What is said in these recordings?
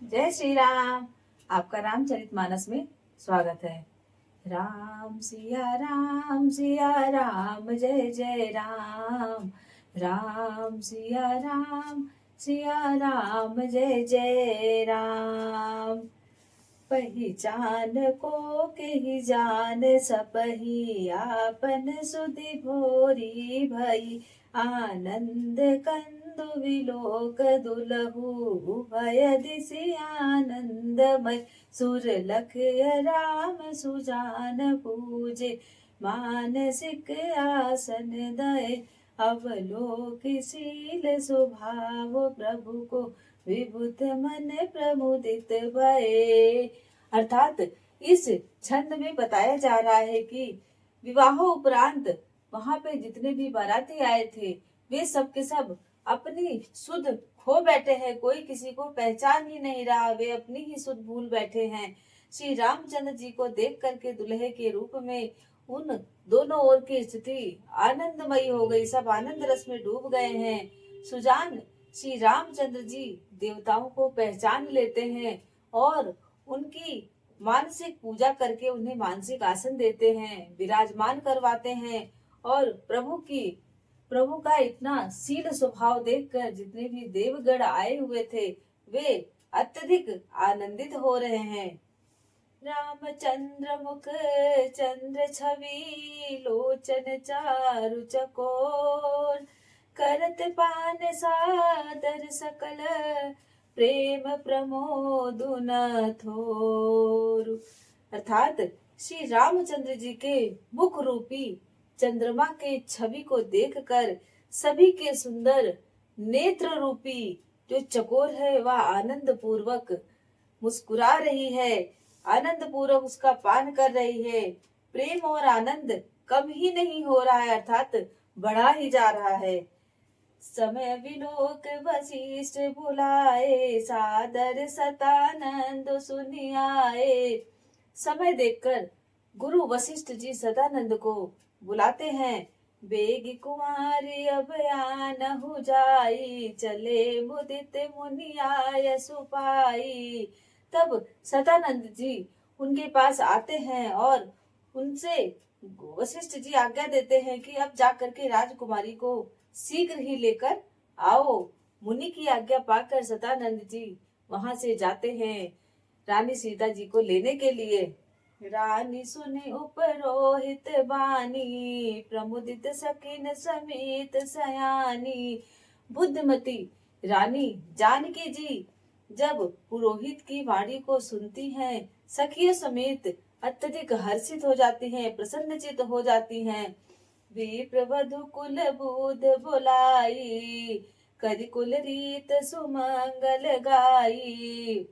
जय श्री राम। आपका रामचरितमानस में स्वागत है। राम सिया राम जय जय राम। राम सिया राम जय जय राम। पहचान को के जान सबही आपन सुधि भोरी भई। आनंद कंदु विलोक दुलहु भय दिसि आनंदमय। सुर लख राम सुजान पूजे मानसिक आसन दय। अवलोकिशील स्वभाव प्रभु को विभुत मन प्रमुदित भये। अर्थात इस छंद में बताया जा रहा है कि विवाह उपरांत वहां पे जितने भी बाराती आए थे वे सब के सब अपनी सुध खो बैठे हैं। कोई किसी को पहचान ही नहीं रहा, वे अपनी ही सुध भूल बैठे हैं। श्री रामचंद्र जी को देख करके दुल्हे के रूप में उन दोनों ओर की स्थिति आनंदमयी हो गई। सब आनंद रस में डूब गए हैं। सुजान श्री रामचंद्र जी देवताओं को पहचान लेते हैं और उनकी मानसिक पूजा करके उन्हें मानसिक आसन देते हैं, विराजमान करवाते हैं। और प्रभु का इतना शील स्वभाव देखकर जितने भी देवगण आए हुए थे वे अत्यधिक आनंदित हो रहे हैं। रामचंद्र मुख चंद्र छवि लोचन चारु चकोर। करत पान सादर सकल प्रेम प्रमोद न थोर। अर्थात श्री रामचंद्र जी के मुख रूपी चंद्रमा के छवि को देखकर सभी के सुंदर नेत्र रूपी जो चकोर है वह आनंद पूर्वक मुस्कुरा रही है, आनंद पूर्वक उसका पान कर रही है। प्रेम और आनंद कम ही नहीं हो रहा है, अर्थात बढ़ा ही जा रहा है। समय विलोक वशिष्ठ बुलाए सादर सतानंद सुनियाए। समय देखकर गुरु वशिष्ठ जी सदानंद को बुलाते हैं। बेगी कुमारी अब आन हो जाई चले मुदित मुनियाय सुपाई। तब सदानंद जी उनके पास आते हैं और उनसे वशिष्ठ जी आज्ञा देते हैं कि अब जाकर के राजकुमारी को शीघ्र ही लेकर आओ। मुनि की आज्ञा पाकर सदानंद जी वहां से जाते हैं रानी सीता जी को लेने के लिए। रानी सुनि उपरोहित बानी प्रमुदित सकिन समेत सयानी। बुद्धिमती रानी जानकी जी जब पुरोहित की वाणी को सुनती हैं, सखियों समेत अत्यधिक हर्षित हो जाती हैं, प्रसन्नचित हो जाती हैं। विप्रवधु कुल बुध बुलाई करि कुल रीत सुमंगल गाई।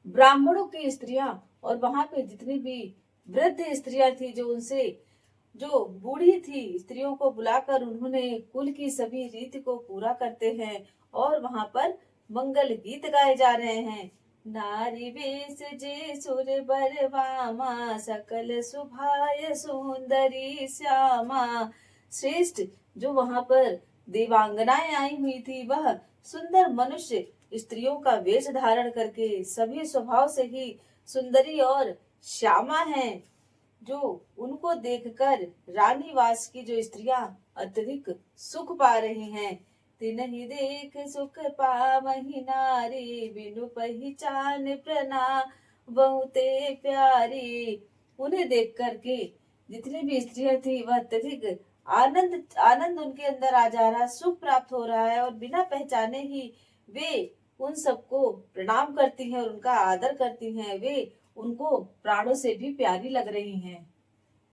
ब्राह्मणों की स्त्रियां और वहां पे जितनी भी वृद्ध स्त्रियां थी जो बूढ़ी थी, स्त्रियों को बुलाकर उन्होंने कुल की सभी रीति को पूरा करते हैं और वहां पर मंगल गीत गाए जा रहे हैं। नारी वेश जे सुर बरवामा सकल सुभाय सुंदरी श्यामा। श्रेष्ठ जो वहां पर देवांगनाएं आई हुई थी वह सुंदर मनुष्य स्त्रियों का वेश धारण करके सभी स्वभाव से ही सुंदरी और श्यामा हैं, जो उनको देखकर रानीवास की जो स्त्रियां अत्यधिक सुख पा रही हैं। तिनहि देख सुख पावहि नारी बिनु पहचान प्रना बहुते प्यारी। उन्हें देख करके जितनी भी स्त्रियां थी वह अत्यधिक आनंद आनंद उनके अंदर आ जा रहा है, सुख प्राप्त हो रहा है और बिना पहचाने ही वे उन सबको प्रणाम करती हैं और उनका आदर करती हैं। वे उनको प्राणों से भी प्यारी लग रही हैं।